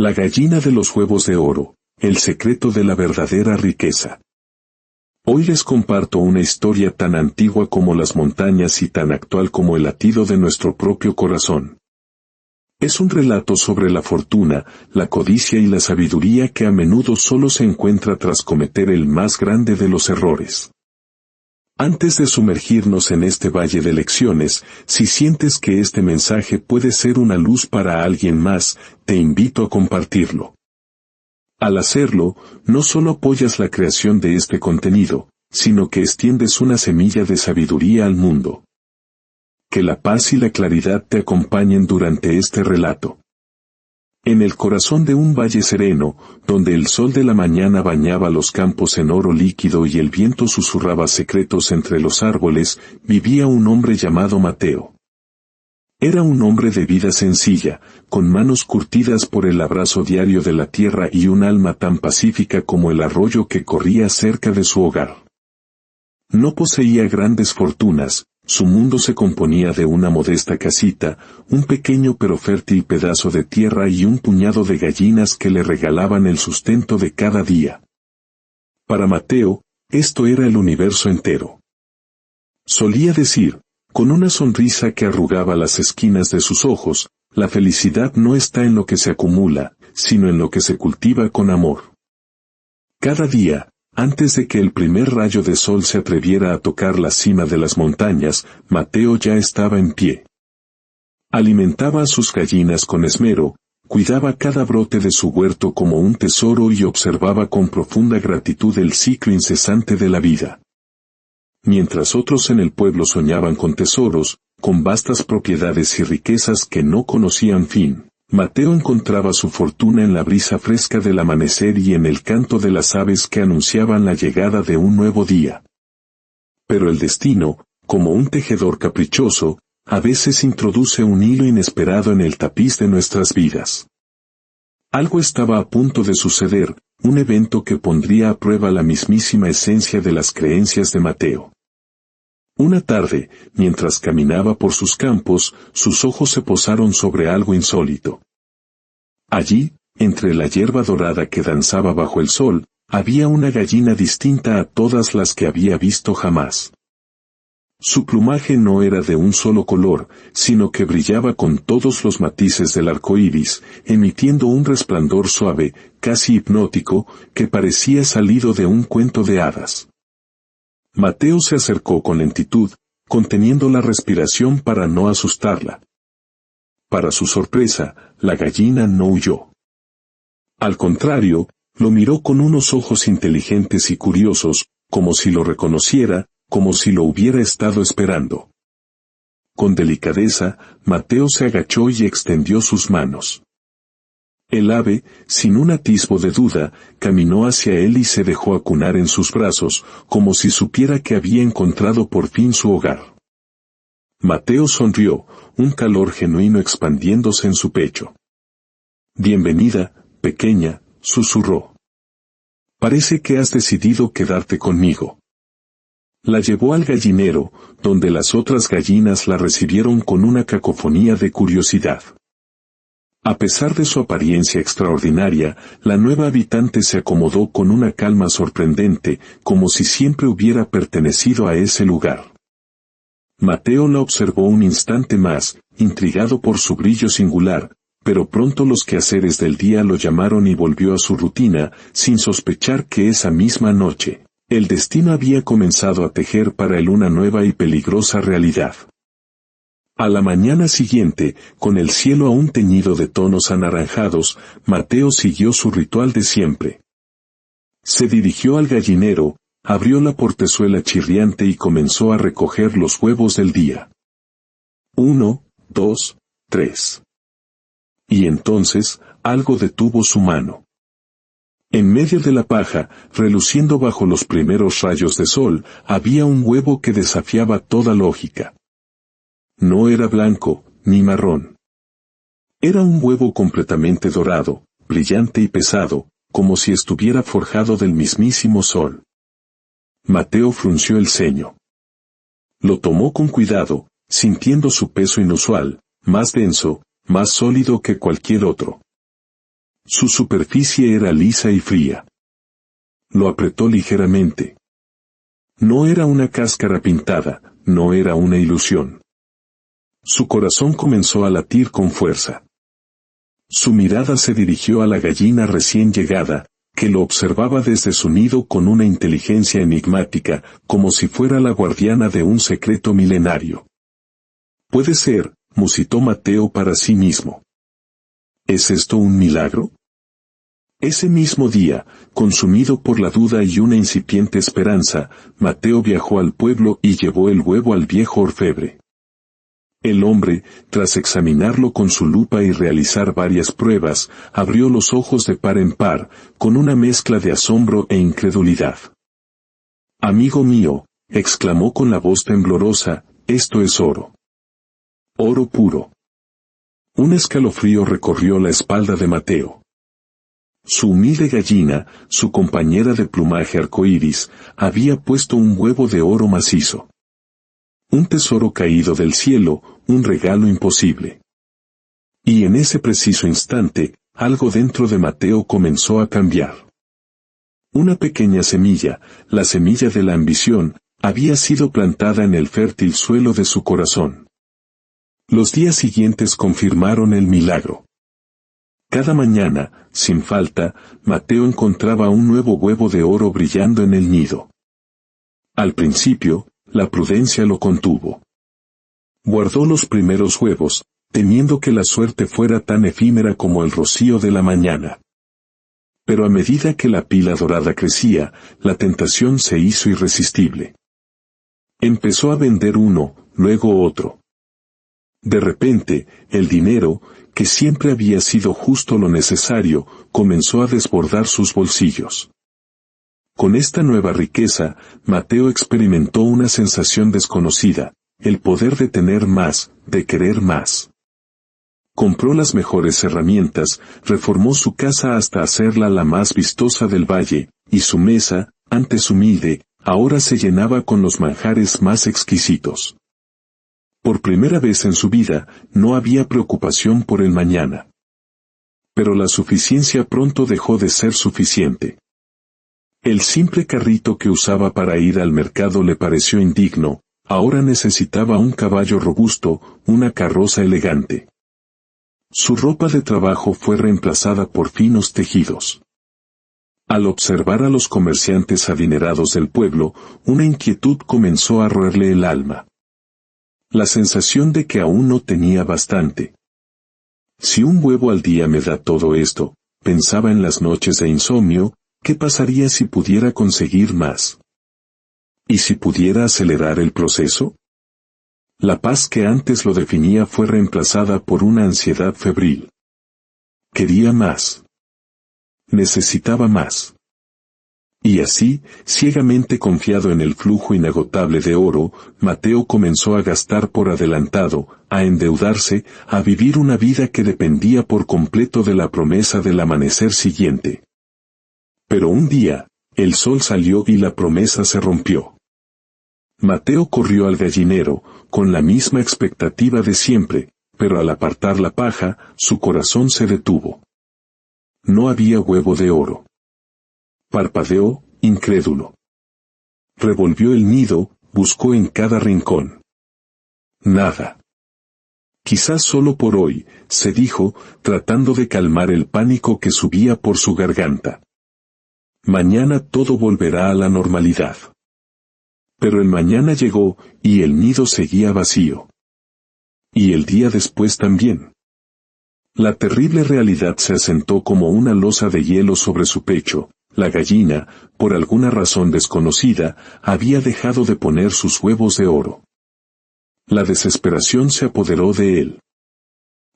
La gallina de los huevos de oro, el secreto de la verdadera riqueza. Hoy les comparto una historia tan antigua como las montañas y tan actual como el latido de nuestro propio corazón. Es un relato sobre la fortuna, la codicia y la sabiduría que a menudo solo se encuentra tras cometer el más grande de los errores. Antes de sumergirnos en este valle de lecciones, si sientes que este mensaje puede ser una luz para alguien más, te invito a compartirlo. Al hacerlo, no solo apoyas la creación de este contenido, sino que extiendes una semilla de sabiduría al mundo. Que la paz y la claridad te acompañen durante este relato. En el corazón de un valle sereno, donde el sol de la mañana bañaba los campos en oro líquido y el viento susurraba secretos entre los árboles, vivía un hombre llamado Mateo. Era un hombre de vida sencilla, con manos curtidas por el abrazo diario de la tierra y un alma tan pacífica como el arroyo que corría cerca de su hogar. No poseía grandes fortunas, su mundo se componía de una modesta casita, un pequeño pero fértil pedazo de tierra y un puñado de gallinas que le regalaban el sustento de cada día. Para Mateo, esto era el universo entero. Solía decir, con una sonrisa que arrugaba las esquinas de sus ojos, la felicidad no está en lo que se acumula, sino en lo que se cultiva con amor. Cada día, antes de que el primer rayo de sol se atreviera a tocar la cima de las montañas, Mateo ya estaba en pie. Alimentaba a sus gallinas con esmero, cuidaba cada brote de su huerto como un tesoro y observaba con profunda gratitud el ciclo incesante de la vida. Mientras otros en el pueblo soñaban con tesoros, con vastas propiedades y riquezas que no conocían fin, Mateo encontraba su fortuna en la brisa fresca del amanecer y en el canto de las aves que anunciaban la llegada de un nuevo día. Pero el destino, como un tejedor caprichoso, a veces introduce un hilo inesperado en el tapiz de nuestras vidas. Algo estaba a punto de suceder, un evento que pondría a prueba la mismísima esencia de las creencias de Mateo. Una tarde, mientras caminaba por sus campos, sus ojos se posaron sobre algo insólito. Allí, entre la hierba dorada que danzaba bajo el sol, había una gallina distinta a todas las que había visto jamás. Su plumaje no era de un solo color, sino que brillaba con todos los matices del arco iris, emitiendo un resplandor suave, casi hipnótico, que parecía salido de un cuento de hadas. Mateo se acercó con lentitud, conteniendo la respiración para no asustarla. Para su sorpresa, la gallina no huyó. Al contrario, lo miró con unos ojos inteligentes y curiosos, como si lo reconociera, como si lo hubiera estado esperando. Con delicadeza, Mateo se agachó y extendió sus manos. El ave, sin un atisbo de duda, caminó hacia él y se dejó acunar en sus brazos, como si supiera que había encontrado por fin su hogar. Mateo sonrió, un calor genuino expandiéndose en su pecho. «Bienvenida, pequeña», susurró. «Parece que has decidido quedarte conmigo». La llevó al gallinero, donde las otras gallinas la recibieron con una cacofonía de curiosidad. A pesar de su apariencia extraordinaria, la nueva habitante se acomodó con una calma sorprendente, como si siempre hubiera pertenecido a ese lugar. Mateo la observó un instante más, intrigado por su brillo singular, pero pronto los quehaceres del día lo llamaron y volvió a su rutina, sin sospechar que esa misma noche, el destino había comenzado a tejer para él una nueva y peligrosa realidad. A la mañana siguiente, con el cielo aún teñido de tonos anaranjados, Mateo siguió su ritual de siempre. Se dirigió al gallinero, abrió la portezuela chirriante y comenzó a recoger los huevos del día. 1, 2, 3. Y entonces, algo detuvo su mano. En medio de la paja, reluciendo bajo los primeros rayos de sol, había un huevo que desafiaba toda lógica. No era blanco, ni marrón. Era un huevo completamente dorado, brillante y pesado, como si estuviera forjado del mismísimo sol. Mateo frunció el ceño. Lo tomó con cuidado, sintiendo su peso inusual, más denso, más sólido que cualquier otro. Su superficie era lisa y fría. Lo apretó ligeramente. No era una cáscara pintada, no era una ilusión. Su corazón comenzó a latir con fuerza. Su mirada se dirigió a la gallina recién llegada, que lo observaba desde su nido con una inteligencia enigmática, como si fuera la guardiana de un secreto milenario. Puede ser, musitó Mateo para sí mismo. ¿Es esto un milagro? Ese mismo día, consumido por la duda y una incipiente esperanza, Mateo viajó al pueblo y llevó el huevo al viejo orfebre. El hombre, tras examinarlo con su lupa y realizar varias pruebas, abrió los ojos de par en par, con una mezcla de asombro e incredulidad. «Amigo mío», exclamó con la voz temblorosa, «esto es oro. Oro puro». Un escalofrío recorrió la espalda de Mateo. Su humilde gallina, su compañera de plumaje arcoíris, había puesto un huevo de oro macizo. Un tesoro caído del cielo, un regalo imposible. Y en ese preciso instante, algo dentro de Mateo comenzó a cambiar. Una pequeña semilla, la semilla de la ambición, había sido plantada en el fértil suelo de su corazón. Los días siguientes confirmaron el milagro. Cada mañana, sin falta, Mateo encontraba un nuevo huevo de oro brillando en el nido. Al principio, la prudencia lo contuvo. Guardó los primeros huevos, temiendo que la suerte fuera tan efímera como el rocío de la mañana. Pero a medida que la pila dorada crecía, la tentación se hizo irresistible. Empezó a vender uno, luego otro. De repente, el dinero, que siempre había sido justo lo necesario, comenzó a desbordar sus bolsillos. Con esta nueva riqueza, Mateo experimentó una sensación desconocida, el poder de tener más, de querer más. Compró las mejores herramientas, reformó su casa hasta hacerla la más vistosa del valle, y su mesa, antes humilde, ahora se llenaba con los manjares más exquisitos. Por primera vez en su vida, no había preocupación por el mañana. Pero la suficiencia pronto dejó de ser suficiente. El simple carrito que usaba para ir al mercado le pareció indigno, ahora necesitaba un caballo robusto, una carroza elegante. Su ropa de trabajo fue reemplazada por finos tejidos. Al observar a los comerciantes adinerados del pueblo, una inquietud comenzó a roerle el alma. La sensación de que aún no tenía bastante. Si un huevo al día me da todo esto, pensaba en las noches de insomnio, ¿qué pasaría si pudiera conseguir más? ¿Y si pudiera acelerar el proceso? La paz que antes lo definía fue reemplazada por una ansiedad febril. Quería más. Necesitaba más. Y así, ciegamente confiado en el flujo inagotable de oro, Mateo comenzó a gastar por adelantado, a endeudarse, a vivir una vida que dependía por completo de la promesa del amanecer siguiente. Pero un día, el sol salió y la promesa se rompió. Mateo corrió al gallinero, con la misma expectativa de siempre, pero al apartar la paja, su corazón se detuvo. No había huevo de oro. Parpadeó, incrédulo. Revolvió el nido, buscó en cada rincón. Nada. Quizás solo por hoy, se dijo, tratando de calmar el pánico que subía por su garganta. Mañana todo volverá a la normalidad. Pero el mañana llegó, y el nido seguía vacío. Y el día después también. La terrible realidad se asentó como una losa de hielo sobre su pecho. La gallina, por alguna razón desconocida, había dejado de poner sus huevos de oro. La desesperación se apoderó de él.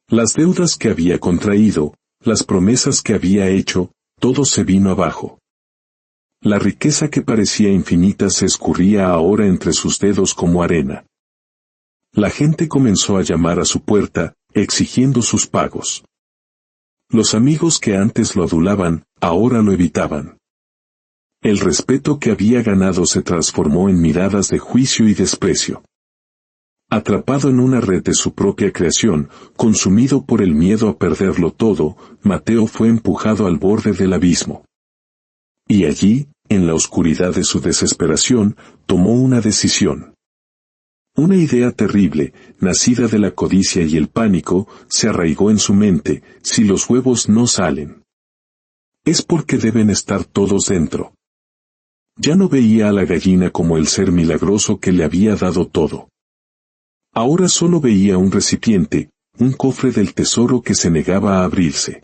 Las deudas que había contraído, las promesas que había hecho, todo se vino abajo. La riqueza que parecía infinita se escurría ahora entre sus dedos como arena. La gente comenzó a llamar a su puerta, exigiendo sus pagos. Los amigos que antes lo adulaban, ahora lo evitaban. El respeto que había ganado se transformó en miradas de juicio y desprecio. Atrapado en una red de su propia creación, consumido por el miedo a perderlo todo, Mateo fue empujado al borde del abismo. Y allí, en la oscuridad de su desesperación, tomó una decisión. Una idea terrible, nacida de la codicia y el pánico, se arraigó en su mente: si los huevos no salen, es porque deben estar todos dentro. Ya no veía a la gallina como el ser milagroso que le había dado todo. Ahora solo veía un recipiente, un cofre del tesoro que se negaba a abrirse.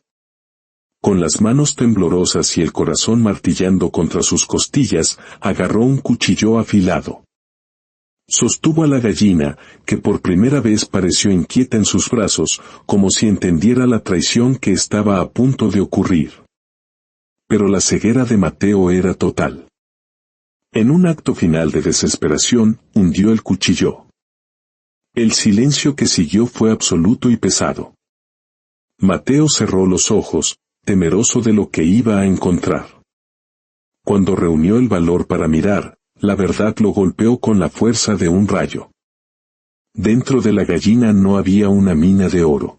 Con las manos temblorosas y el corazón martillando contra sus costillas, agarró un cuchillo afilado. Sostuvo a la gallina, que por primera vez pareció inquieta en sus brazos, como si entendiera la traición que estaba a punto de ocurrir. Pero la ceguera de Mateo era total. En un acto final de desesperación, hundió el cuchillo. El silencio que siguió fue absoluto y pesado. Mateo cerró los ojos, temeroso de lo que iba a encontrar. Cuando reunió el valor para mirar, la verdad lo golpeó con la fuerza de un rayo. Dentro de la gallina no había una mina de oro.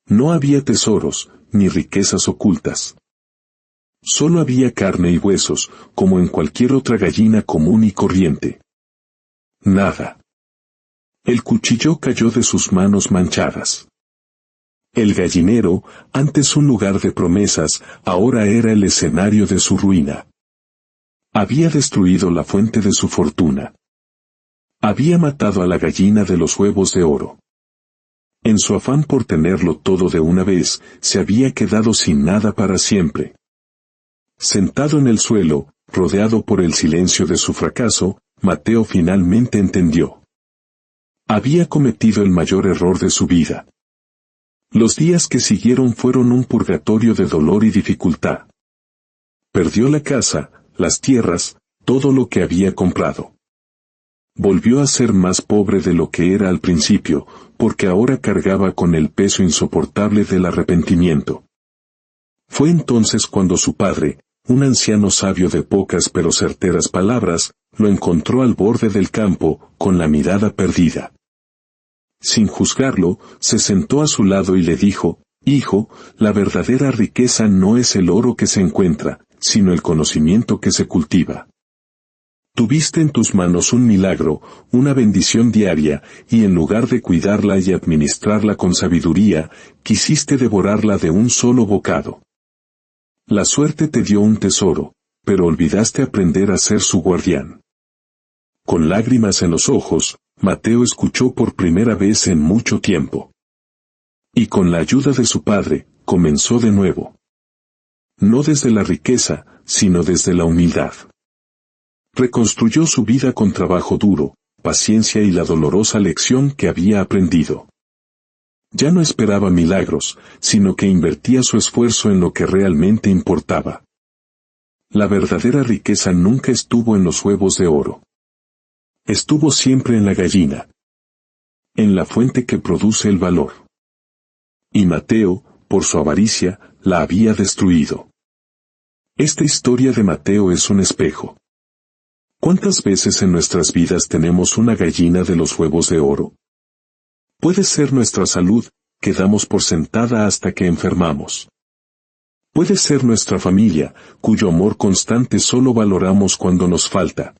No había tesoros, ni riquezas ocultas. Solo había carne y huesos, como en cualquier otra gallina común y corriente. Nada. El cuchillo cayó de sus manos manchadas. El gallinero, antes un lugar de promesas, ahora era el escenario de su ruina. Había destruido la fuente de su fortuna. Había matado a la gallina de los huevos de oro. En su afán por tenerlo todo de una vez, se había quedado sin nada para siempre. Sentado en el suelo, rodeado por el silencio de su fracaso, Mateo finalmente entendió. Había cometido el mayor error de su vida. Los días que siguieron fueron un purgatorio de dolor y dificultad. Perdió la casa, las tierras, todo lo que había comprado. Volvió a ser más pobre de lo que era al principio, porque ahora cargaba con el peso insoportable del arrepentimiento. Fue entonces cuando su padre, un anciano sabio de pocas pero certeras palabras, lo encontró al borde del campo, con la mirada perdida. Sin juzgarlo, se sentó a su lado y le dijo: «Hijo, la verdadera riqueza no es el oro que se encuentra, sino el conocimiento que se cultiva. Tuviste en tus manos un milagro, una bendición diaria, y en lugar de cuidarla y administrarla con sabiduría, quisiste devorarla de un solo bocado. La suerte te dio un tesoro, pero olvidaste aprender a ser su guardián». Con lágrimas en los ojos, Mateo escuchó por primera vez en mucho tiempo. Y con la ayuda de su padre, comenzó de nuevo. No desde la riqueza, sino desde la humildad. Reconstruyó su vida con trabajo duro, paciencia y la dolorosa lección que había aprendido. Ya no esperaba milagros, sino que invertía su esfuerzo en lo que realmente importaba. La verdadera riqueza nunca estuvo en los huevos de oro. Estuvo siempre en la gallina. En la fuente que produce el valor. Y Mateo, por su avaricia, la había destruido. Esta historia de Mateo es un espejo. ¿Cuántas veces en nuestras vidas tenemos una gallina de los huevos de oro? Puede ser nuestra salud, que damos por sentada hasta que enfermamos. Puede ser nuestra familia, cuyo amor constante solo valoramos cuando nos falta.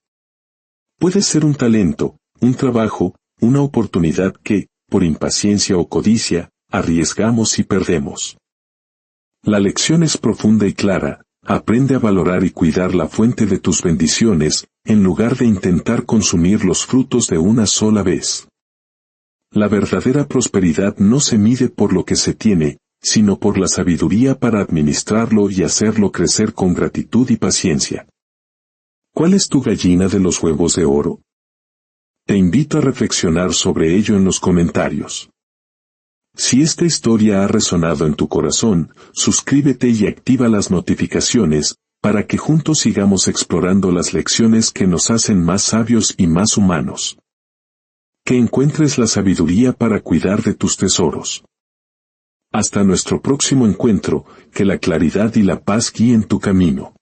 Puede ser un talento, un trabajo, una oportunidad que, por impaciencia o codicia, arriesgamos y perdemos. La lección es profunda y clara: aprende a valorar y cuidar la fuente de tus bendiciones, en lugar de intentar consumir los frutos de una sola vez. La verdadera prosperidad no se mide por lo que se tiene, sino por la sabiduría para administrarlo y hacerlo crecer con gratitud y paciencia. ¿Cuál es tu gallina de los huevos de oro? Te invito a reflexionar sobre ello en los comentarios. Si esta historia ha resonado en tu corazón, suscríbete y activa las notificaciones, para que juntos sigamos explorando las lecciones que nos hacen más sabios y más humanos. Que encuentres la sabiduría para cuidar de tus tesoros. Hasta nuestro próximo encuentro, que la claridad y la paz guíen tu camino.